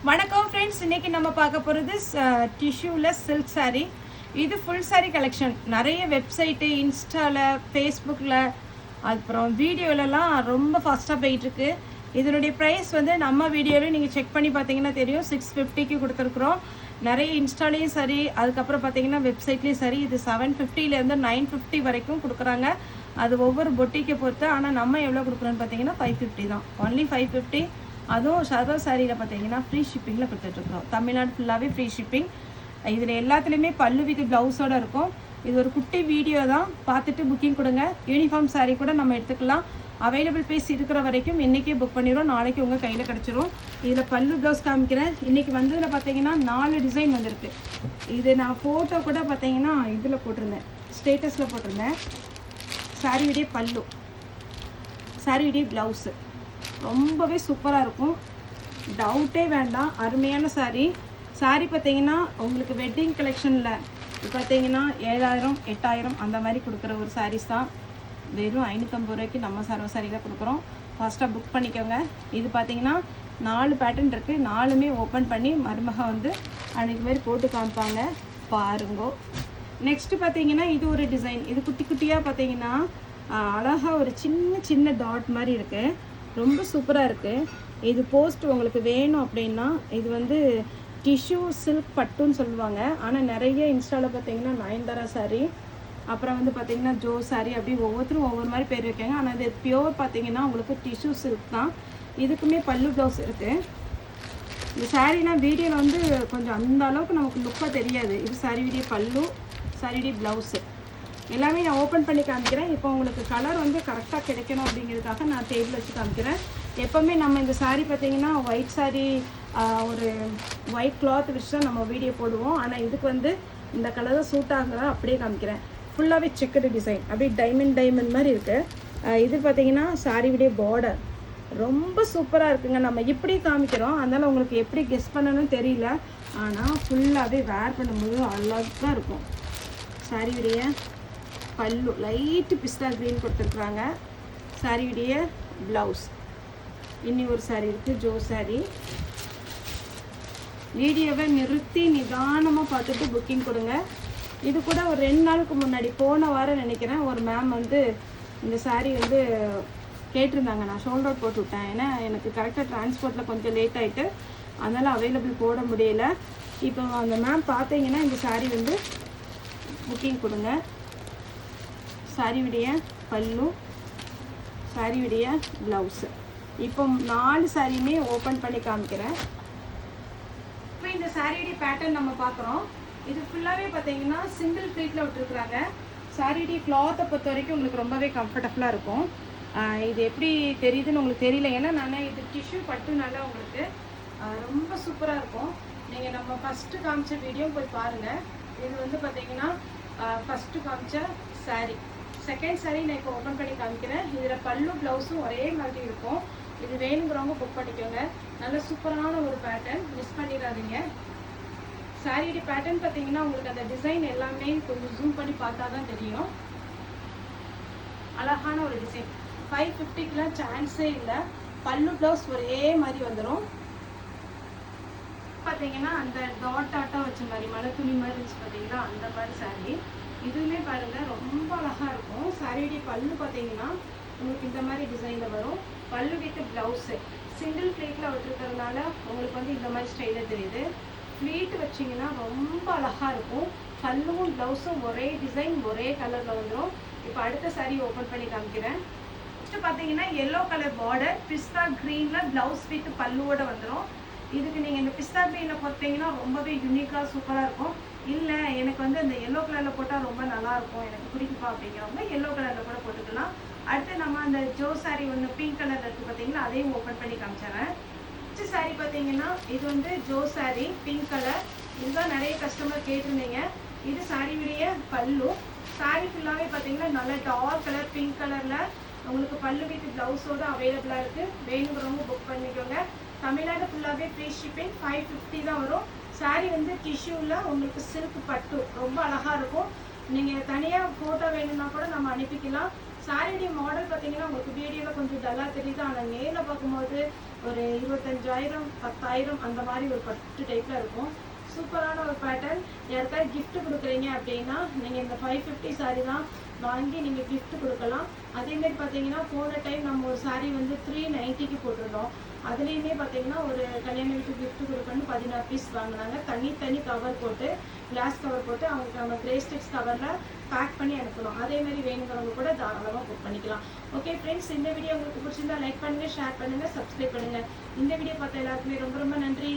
வணக்கம் ஃப்ரெண்ட்ஸ், இன்னைக்கு நம்ம பார்க்க போகிறது டிஷ்யூவில் சில்க் சாரீ. இது ஃபுல் சாரீ கலெக்ஷன். நிறைய வெப்சைட்டு, இன்ஸ்டாவில், ஃபேஸ்புக்கில், அப்புறம் வீடியோலலாம் ரொம்ப ஃபாஸ்ட்டாக போயிட்டுருக்கு. இதனுடைய ப்ரைஸ் வந்து நம்ம வீடியோலையும் நீங்கள் செக் பண்ணி பார்த்தீங்கன்னா தெரியும். 650க்கு கொடுத்துருக்குறோம். நிறைய இன்ஸ்டாலேயும் சரி, அதுக்கப்புறம் பார்த்தீங்கன்னா வெப்சைட்லேயும் சரி, இது 750லேருந்து 950 வரைக்கும் கொடுக்குறாங்க. அது ஒவ்வொரு பொட்டிக்கை பொறுத்து. ஆனால் நம்ம எவ்வளோ கொடுக்குறோன்னு பார்த்தீங்கன்னா 550 தான், ஒன்லி 550. அதுவும் சர்வ சாரியில் பார்த்தீங்கன்னா ஃப்ரீ ஷிப்பிங்கில் கொடுத்துட்ருக்குறோம். தமிழ்நாடு ஃபுல்லாகவே ஃப்ரீ ஷிப்பிங். இதில் எல்லாத்துலேயுமே பல்லு வித் ப்ளவுஸோடு இருக்கும். இது ஒரு குட்டி வீடியோ தான், பார்த்துட்டு புக்கிங் கொடுங்க. யூனிஃபார்ம் சாரீ கூட நம்ம எடுத்துக்கலாம். அவைலபிள் பேஸ் இருக்கிற வரைக்கும் இன்றைக்கே புக் பண்ணிடுவோம், நாளைக்கு உங்கள் கையில் கிடச்சிரும். இதில் பல்லு ப்ளவுஸ் காமிக்கிறேன். இன்றைக்கி வந்ததில் பார்த்தீங்கன்னா 4 டிசைன் வந்திருக்கு. இது நான் ஃபோட்டோ கூட பார்த்தீங்கன்னா இதில் போட்டிருந்தேன், ஸ்டேட்டஸில் போட்டிருந்தேன். சாரியுடைய பல்லு, சாரியுடைய ப்ளவுஸு ரொம்பவே சூப்பராக இருக்கும், டவுட்டே வேண்டாம். அருமையான சாரீ. சாரீ பார்த்தீங்கன்னா உங்களுக்கு வெட்டிங் கலெக்ஷனில் பார்த்தீங்கன்னா 7000 8000 அந்த மாதிரி கொடுக்குற ஒரு சாரீஸ் தான். வெறும் 550 ரூபாய்க்கு நம்ம சர்வ சாரியில் கொடுக்குறோம். ஃபாஸ்ட்டாக புக் பண்ணிக்கோங்க. இது பார்த்தீங்கன்னா 4 பேட்டர்ன் இருக்குது. 4மே ஓப்பன் பண்ணி மருமக வந்து அன்றைக்கு மாதிரி போட்டு காமிப்பாங்க, பாருங்கோ. நெக்ஸ்ட்டு பார்த்தீங்கன்னா இது ஒரு டிசைன். இது குட்டி குட்டியாக பார்த்தீங்கன்னா அழகாக ஒரு சின்ன சின்ன டாட் மாதிரி இருக்குது, ரொம்ப சூப்பராக இருக்குது. இது போஸ்ட் உங்களுக்கு வேணும் அப்படின்னா இது வந்து டிஷ்யூ சில்க் பட்டுன்னு சொல்லுவாங்க. ஆனால் நிறைய இன்ஸ்டாவில் பார்த்தீங்கன்னா நயன்தாரா சாரீ, அப்புறம் வந்து பார்த்தீங்கன்னா ஜோ சாரீ, அப்படி ஒவ்வொருத்தரும் ஒவ்வொரு மாதிரி பேர் வைக்காங்க. ஆனால் இது பியோர் பார்த்தீங்கன்னா உங்களுக்கு டிஷ்யூ சில்க் தான். இதுக்குமே பல்லு ப்ளவுஸ் இருக்குது. இந்த சாரீலாம் வீடியோவில் வந்து கொஞ்சம் அந்த அளவுக்கு நமக்கு லுக்காக தெரியாது. இது சாரியுடைய பல்லு, சாரியுடைய ப்ளவுஸு எல்லாமே நான் ஓப்பன் பண்ணி காமிக்கிறேன். இப்போ உங்களுக்கு கலர் வந்து கரெக்டாக கிடைக்கணும் அப்படிங்கிறதுக்காக நான் டேபிள் வச்சு காமிக்கிறேன். எப்போவுமே நம்ம இந்த சாரீ பார்த்தீங்கன்னா ஒயிட் சாரீ, ஒரு ஒயிட் கிளாத் வச்சு தான் நம்ம வீடியோ போடுவோம். ஆனால் இதுக்கு வந்து இந்த கலர் தான் சூட் ஆகுறதா அப்படியே காமிக்கிறேன். ஃபுல்லாகவே செக்குடு டிசைன், அப்படியே டைமண்ட் மாதிரி இருக்குது. இது பார்த்தீங்கன்னா சாரியுடைய பார்டர் ரொம்ப சூப்பராக இருக்குங்க. நம்ம இப்படி காமிக்கிறோம், அதனால் உங்களுக்கு எப்படி கெஸ் பண்ணணும்னு தெரியல. ஆனால் ஃபுல்லாகவே வேர் பண்ணும்போது அழகாக இருக்கும். சாரியுடைய பல்லு லைட்டு பிஸ்தா க்ரீன் கொடுத்துருக்குறாங்க. சாரியுடைய ப்ளவுஸ். இன்னி ஒரு சாரீ இருக்குது, ஜோ சாரீ. வீடியோவை நிறுத்தி நிதானமாக பார்த்துட்டு புக்கிங் கொடுங்க. இது கூட ஒரு 2 நாளுக்கு முன்னாடி, போன வாரம் நினைக்கிறேன், ஒரு மேம் வந்து இந்த சாரீ வந்து கேட்டிருந்தாங்க. நான் ஷோல்டர் அவுட் போட்டு விட்டேன், ஏன்னா எனக்கு கரெக்டாக டிரான்ஸ்போர்ட்டில் கொஞ்சம் லேட் ஆகிட்டு, அதனால் அவைலபிள் போட முடியல. இப்போ அந்த மேம் பார்த்தீங்கன்னா இந்த சாரீ வந்து புக்கிங் கொடுங்க. சாரியுடைய பல்லு, சாரியுடைய ப்ளவுஸு. இப்போ 4 சாரியுமே ஓப்பன் பண்ணி காமிக்கிறேன். இப்போ இந்த சாரியுடைய பேட்டர்ன் நம்ம பார்க்குறோம். இது ஃபுல்லாகவே பார்த்தீங்கன்னா சிங்கிள் ப்ளீட்டில் விட்டுருக்குறாங்க. சாரியுடைய கிளாத்தை பொறுத்த வரைக்கும் உங்களுக்கு ரொம்பவே கம்ஃபர்டபுளாக இருக்கும். இது எப்படி தெரியுதுன்னு உங்களுக்கு தெரியல, ஏன்னா நான் இது டிஷ்யூ பட்டுனால உங்களுக்கு ரொம்ப சூப்பராக இருக்கும். நீங்கள் நம்ம ஃபஸ்ட்டு காமிச்ச வீடியோ போய் பாருங்கள். இது வந்து பார்த்தீங்கன்னா ஃபஸ்ட்டு காமிச்ச சாரீ. செகண்ட் சாரீ நான் இப்போ ஓப்பன் பண்ணி காமிக்கிறேன். இதில் பல்லு ப்ளவுஸும் ஒரே மாதிரி இருக்கும். இது வேணுங்கிறவங்க புக் பண்ணிக்கோங்க. நல்ல சூப்பரான ஒரு பேட்டர்ன், மிஸ் பண்ணிடாதீங்க. சாரியுடைய பேட்டர்ன் பார்த்தீங்கன்னா உங்களுக்கு அந்த டிசைன் எல்லாமே கொஞ்சம் ஜூம் பண்ணி பார்த்தா தான் தெரியும். அழகான ஒரு டிசைன். 550க்குலாம் சான்ஸே இல்லை. பல்லு ப்ளவுஸ் ஒரே மாதிரி வந்துடும். பார்த்தீங்கன்னா அந்த டாட் ஆட்டாக வச்ச மாதிரி மலை துணி மாதிரி இருந்துச்சு பார்த்தீங்கன்னா, அந்த மாதிரி சாரீ. இதுவுமே பாருங்கள் ரொம்ப அழகாக இருக்கும். சாரியுடைய பல்லு பார்த்தீங்கன்னா உங்களுக்கு இந்த மாதிரி டிசைனில் வரும். பல்லு வித் ப்ளவுஸு சிங்கிள் ப்ளீட்டில் விட்டுருக்கிறதுனால உங்களுக்கு வந்து இந்த மாதிரி ஸ்டைலில் தெரியுது. ப்ளீட் வச்சிங்கன்னா ரொம்ப அழகாக இருக்கும். பல்லுவும் ப்ளவுஸும் ஒரே டிசைன், ஒரே கலரில் வந்துடும். இப்போ அடுத்த சாரீ ஓப்பன் பண்ணி காமிக்கிறேன். ஃபஸ்ட்டு பார்த்தீங்கன்னா எல்லோ கலர் பார்டர், பிஸ்தா க்ரீனில் ப்ளவுஸ் வித் பல்லுவோட வந்துடும். இதுக்கு நீங்கள் இந்த பிஸ்தா க்ரீனில் போட்டிங்கன்னா ரொம்பவே யூனிக்காக சூப்பராக இருக்கும். இல்லை எனக்கு வந்து இந்த எல்லோ கலரில் போட்டால் ரொம்ப நல்லாயிருக்கும், எனக்கு பிடிக்குப்பா அப்படிங்கிறவங்க எல்லோ கலரில் கூட போட்டுக்கலாம். அடுத்து நம்ம அந்த ஜோ சாரீ ஒன்று பிங்க் கலரில் இருக்குது பார்த்தீங்கன்னா, அதையும் ஓப்பன் பண்ணி காமிச்சிடுறேன். நெக்ஸ்ட் சாரீ பார்த்தீங்கன்னா இது வந்து ஜோ சாரீ பிங்க் கலர். இதுதான் நிறைய கஸ்டமர் கேட்டிருந்தீங்க. இது சாரியுடைய பல்லு. சாரீ ஃபுல்லாகவே பார்த்தீங்கன்னா நல்ல டார்க் கலர் பிங்க் கலரில் உங்களுக்கு பல்லு வித் ப்ளவுஸோடு அவைலபிளாக இருக்குது. வேணுங்கிறவங்க புக் பண்ணிக்கோங்க. தமிழ்நாடு ஃபுல்லாகவே ஃப்ரீ ஷிப்பிங். 550 தான் வரும். சாரீ வந்து டிஷ்யூவில் உங்களுக்கு சில்க் பட்டு ரொம்ப அழகாக இருக்கும். நீங்கள் தனியாக ஃபோட்டோ வேணும்னா கூட நம்ம அனுப்பிக்கலாம். சாரியுடைய மாடல் பார்த்தீங்கன்னா உங்களுக்கு வீடியோவில் கொஞ்சம் டல்லாக தெரியுது, ஆனால் நேரில் பார்க்கும்போது ஒரு 25,000 10,000 அந்த மாதிரி ஒரு பட்டு டைப்பில் இருக்கும். சூப்பரான ஒரு பேட்டர்ன். யாருக்காவது கிஃப்ட் கொடுக்குறீங்க அப்படின்னா நீங்கள் இந்த 550 சாரி தான் வாங்கி நீங்கள் gift கொடுக்கலாம். அதேமாரி பார்த்தீங்கன்னா போன டைம் நம்ம ஒரு சாரீ வந்து 390க்கு போட்டிருந்தோம். அதுலேயுமே பார்த்தீங்கன்னா ஒரு கல்யாண வீட்டுக்கு gift கொடுக்கணும்னு 16 பீஸ் வாங்கினாங்க. தனி கவர் போட்டு கிளாஸ் கவர் போட்டு அவங்களுக்கு நம்ம கிரே ஸ்டிக்ஸ் கவரில் பேக் பண்ணி அனுப்பணும். அதேமாரி வேணுங்கிறவங்க கூட தாராளமாக புக் பண்ணிக்கலாம். ஓகே ஃப்ரெண்ட்ஸ், இந்த வீடியோ உங்களுக்கு பிடிச்சிருந்தா லைக் பண்ணுங்கள், ஷேர் பண்ணுங்கள், சப்ஸ்கிரைப் பண்ணுங்கள். இந்த வீடியோ பார்த்த எல்லாருக்குமே ரொம்ப ரொம்ப நன்றி.